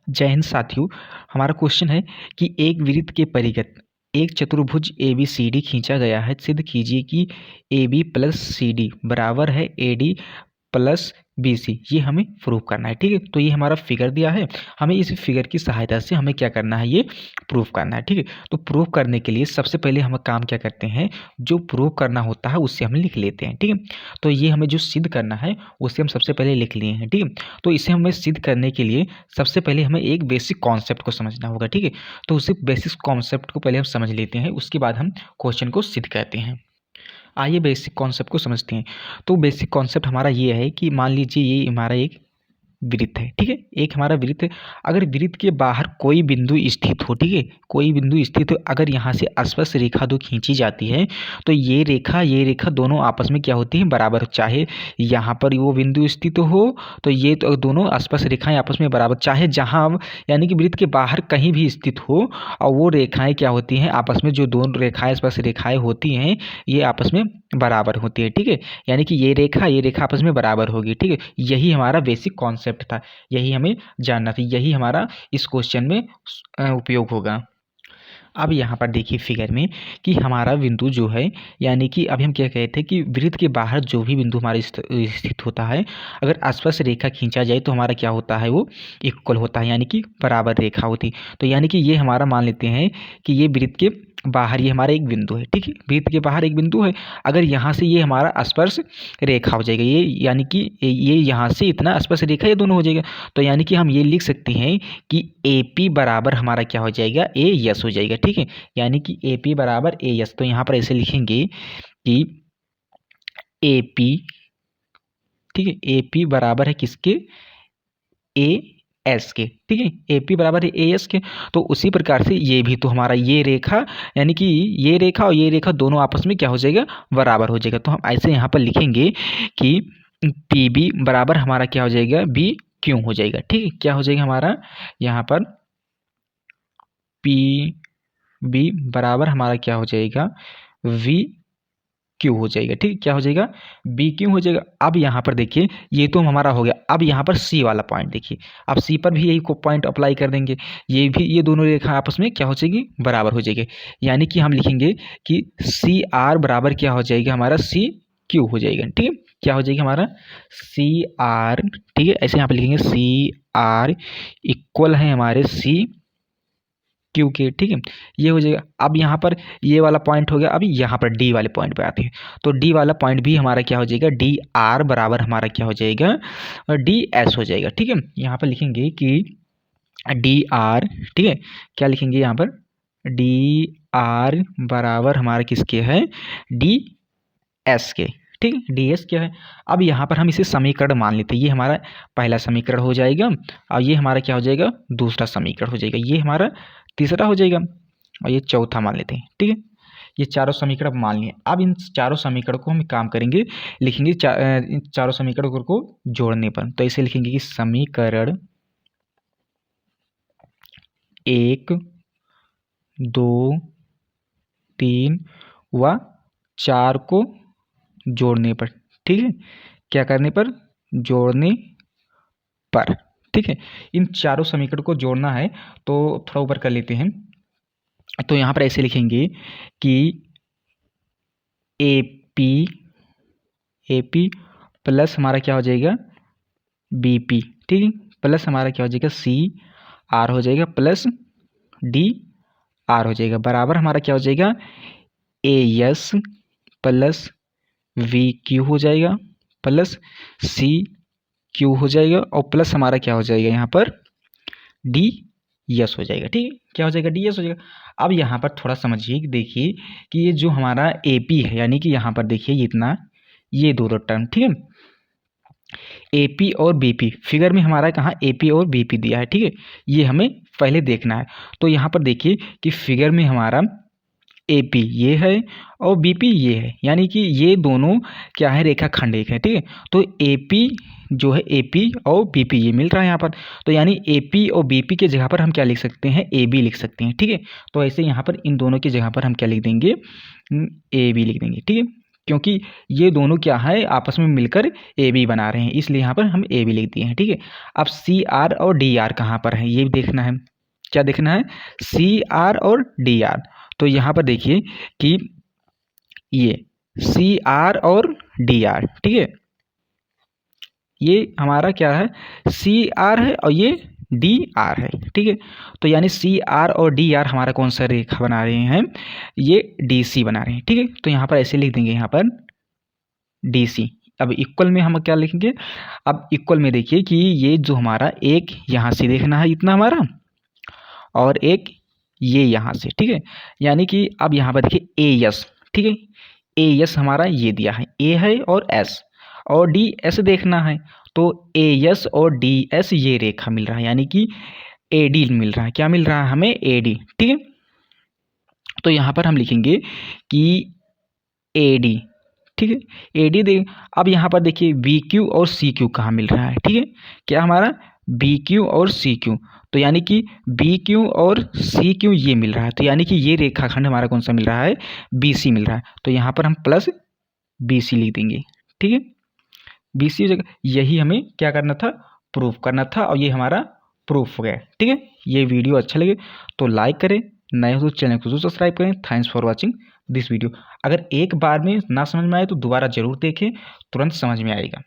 जय हिंद साथियों। हमारा क्वेश्चन है कि एक वृत्त के परिघत एक चतुर्भुज ए बी सी डी खींचा गया है। सिद्ध कीजिए कि a b plus c d बराबर है a d plus b c. ये हमें प्रूव करना है। ठीक है, तो ये हमारा फिगर दिया है, हमें इस फिगर की सहायता से हमें क्या करना है, ये प्रूव करना है। ठीक है, तो प्रूव करने के लिए सबसे पहले हम काम क्या करते हैं, जो प्रूव करना होता है उससे हम लिख लेते हैं। ठीक है, तो ये हमें जो सिद्ध करना है उसे हम सबसे पहले लिख लिए हैं। ठीक है, तो इसे हमें सिद्ध करने के लिए सबसे पहले हमें एक बेसिक कॉन्सेप्ट को समझना होगा। ठीक है, तो उसी बेसिक कॉन्सेप्ट को पहले हम समझ लेते हैं, उसके बाद हम क्वेश्चन को सिद्ध करते हैं। आइए बेसिक कॉन्सेप्ट को समझते हैं। तो बेसिक कॉन्सेप्ट हमारा ये है कि मान लीजिए ये हमारा एक वृत्त है। ठीक है, एक हमारा वृत्त है। अगर वृत्त के बाहर कोई बिंदु स्थित हो, ठीक है, कोई बिंदु स्थित हो, अगर यहाँ से स्पर्श रेखा दो खींची जाती है तो ये रेखा दोनों आपस में क्या होती है, बराबर। चाहे यहाँ पर वो बिंदु स्थित हो तो ये तो दोनों स्पर्श रेखाएं आपस में बराबर, चाहे जहाँ यानी कि वृत्त के बाहर कहीं भी स्थित हो और वो रेखाएं क्या होती हैं, आपस में जो दोनों रेखाएं स्पर्श रेखाएं होती हैं ये आपस में बराबर होती है। ठीक है, यानी कि ये रेखा आपस में बराबर होगी। ठीक है, यही हमारा बेसिक कॉन्सेप्ट था, यही हमें जानना था, यही हमारा इस क्वेश्चन में उपयोग होगा। अब यहाँ पर देखिए फिगर में कि हमारा बिंदु जो है, यानी कि अभी हम क्या कहे थे कि वृत्त के बाहर जो भी बिंदु हमारे स्थित होता है, अगर स्पर्श रेखा खींचा जाए तो हमारा क्या होता है, वो इक्वल होता है, यानी कि बराबर रेखा होती। तो यानी कि ये हमारा मान लेते हैं कि ये वृत्त के बाहर ये हमारा एक बिंदु है। ठीक है, वृत्त के बाहर एक बिंदु है, अगर यहाँ से ये हमारा स्पर्श रेखा हो जाएगा, ये यानी कि ये यहाँ से इतना स्पर्श रेखा ये दोनों हो जाएगा। तो यानी कि हम ये लिख सकते हैं कि ए पी बराबर हमारा क्या हो जाएगा, ए यस हो जाएगा। ठीक है, यानी कि ए पी बराबर ए यस। तो यहाँ पर ऐसे लिखेंगे कि ए पी, ठीक है, ए पी बराबर है किसके, ए एस के। ठीक है, ए पी बराबर है ए एस के। तो उसी प्रकार से ये भी तो हमारा ये रेखा, यानी कि ये रेखा और ये रेखा दोनों आपस में क्या हो जाएगा, बराबर हो जाएगा। तो हम ऐसे यहाँ पर लिखेंगे कि पी बी बराबर हमारा क्या हो जाएगा, बी क्यों हो जाएगा। ठीक है, क्या हो जाएगा हमारा यहाँ पर पी बी बराबर हमारा क्या हो जाएगा, वी क्यू हो जाएगा। ठीक है, क्या हो जाएगा, बी क्यू हो जाएगा। अब यहाँ पर देखिए ये तो हमारा हो गया। अब यहाँ पर सी वाला पॉइंट देखिए, अब सी पर भी यही को पॉइंट अप्लाई कर देंगे, ये भी ये दोनों रेखा आपस में क्या हो जाएगी, बराबर हो जाएगी। यानी कि हम लिखेंगे कि सी आर बराबर क्या हो जाएगा, हमारा सी क्यू हो जाएगा। ठीक है, क्या हो जाएगा हमारा सी आर। ठीक है, ऐसे यहाँ पर लिखेंगे सी आर इक्वल है हमारे सी क्यू के। ठीक है, ये हो जाएगा। अब यहाँ पर ये वाला पॉइंट हो गया। अभी यहाँ पर डी वाले पॉइंट पे आते हैं, तो डी वाला पॉइंट भी हमारा क्या हो जाएगा, डी आर बराबर हमारा क्या हो जाएगा, डी एस हो जाएगा। ठीक है, यहाँ पर लिखेंगे कि डी आर, ठीक है, क्या लिखेंगे यहाँ पर, डी आर बराबर हमारा किसके है, डी एस के। ठीक है, डी एस क्या है। अब यहाँ पर हम इसे समीकरण मान लेते हैं, ये हमारा पहला समीकरण हो जाएगा और ये हमारा क्या हो जाएगा, दूसरा समीकरण हो जाएगा, ये हमारा तीसरा हो जाएगा और ये चौथा मान लेते हैं। ठीक है, ये चारों समीकरण मान लिए। अब इन चारों समीकरण को हम काम करेंगे, लिखेंगे इन चारों समीकरण को जोड़ने पर। तो ऐसे लिखेंगे कि समीकरण 1 2 3 व 4 को जोड़ने पर। ठीक है, क्या करने पर, जोड़ने पर। ठीक है, इन चारों समीकरण को जोड़ना है तो थोड़ा ऊपर कर लेते हैं। तो यहाँ पर ऐसे लिखेंगे कि ए पी प्लस हमारा क्या हो जाएगा, बी पी। ठीक है, प्लस हमारा क्या हो जाएगा, सी आर हो जाएगा, प्लस डी आर हो जाएगा, बराबर हमारा क्या हो जाएगा, A S plus we Q हो जाएगा, प्लस सी क्यू हो जाएगा, और प्लस हमारा क्या हो जाएगा यहाँ पर, डी यस हो जाएगा। ठीक है, क्या हो जाएगा, डी यस हो जाएगा। अब यहाँ पर थोड़ा समझिए कि देखिए कि ये जो हमारा ए पी है, यानी कि यहाँ पर देखिए ये इतना, ये दो टर्म। ठीक है, ए पी और बी पी फिगर में हमारा कहाँ ए पी और बी पी दिया है। ठीक है, ये हमें पहले देखना है। तो यहाँ पर देखिए कि फिगर में हमारा ए पी ये है और बी पी ये है, यानी कि ये दोनों क्या है, रेखाखंड एक है। ठीक है, तो ए पी जो है, ए पी और बी पी ये मिल रहा है यहाँ पर। तो यानी ए पी और बी पी के जगह पर हम क्या लिख सकते हैं, ए बी लिख सकते हैं। ठीक है, तो ऐसे यहाँ पर इन दोनों की जगह पर हम क्या लिख देंगे, ए बी लिख देंगे। ठीक है, क्योंकि ये दोनों क्या है, आपस में मिलकर ए बी बना रहे हैं, इसलिए यहाँ पर हम ए बी लिख दिए हैं। ठीक है, अब सी आर और डी आर कहाँ पर है ये भी देखना है। क्या देखना है, सी आर और डी आर। तो यहाँ पर देखिए कि ये सी आर और डी आर, ठीक है, ये हमारा क्या है, सी आर है और ये डी आर है। ठीक है, तो यानी सी आर और डी आर हमारा कौन सा रेखा बना रहे हैं, ये डी सी बना रहे हैं। ठीक है, तो यहाँ पर ऐसे लिख देंगे, यहाँ पर डी सी। अब इक्वल में हम क्या लिखेंगे, अब इक्वल में देखिए कि ये जो हमारा एक यहाँ से देखना है इतना हमारा, और एक ये यहाँ से। ठीक है, यानी कि अब यहाँ पर देखिए ए एस, ठीक है, ए एस हमारा ये दिया है, ए है और एस, और डी एस देखना है, तो ए एस और डी एस ये रेखा मिल रहा है, यानी कि ए डी मिल रहा है। क्या मिल रहा है हमें, ए डी। ठीक है, तो यहाँ पर हम लिखेंगे कि ए डी, ठीक है, ए डी दे। अब यहाँ पर देखिए बी क्यू और सी क्यू कहाँ मिल रहा है, ठीक है, क्या हमारा बी क्यू और सी क्यू, तो यानी कि बी क्यू और सी क्यू ये मिल रहा है, तो यानी कि ये रेखाखंड हमारा कौन सा मिल रहा है, बी सी मिल रहा है, तो यहाँ पर हम प्लस बी सी लिख देंगे। ठीक है, बी सी जगह, यही हमें क्या करना था, प्रूफ करना था, और ये हमारा प्रूफ हो गया। ठीक है, ये वीडियो अच्छा लगे तो लाइक करें, नए हो तो चैनल को जरूर सब्सक्राइब करें। Thanks for watching this video. अगर एक बार में ना समझ में आए तो दोबारा ज़रूर देखें, तुरंत समझ में आएगा।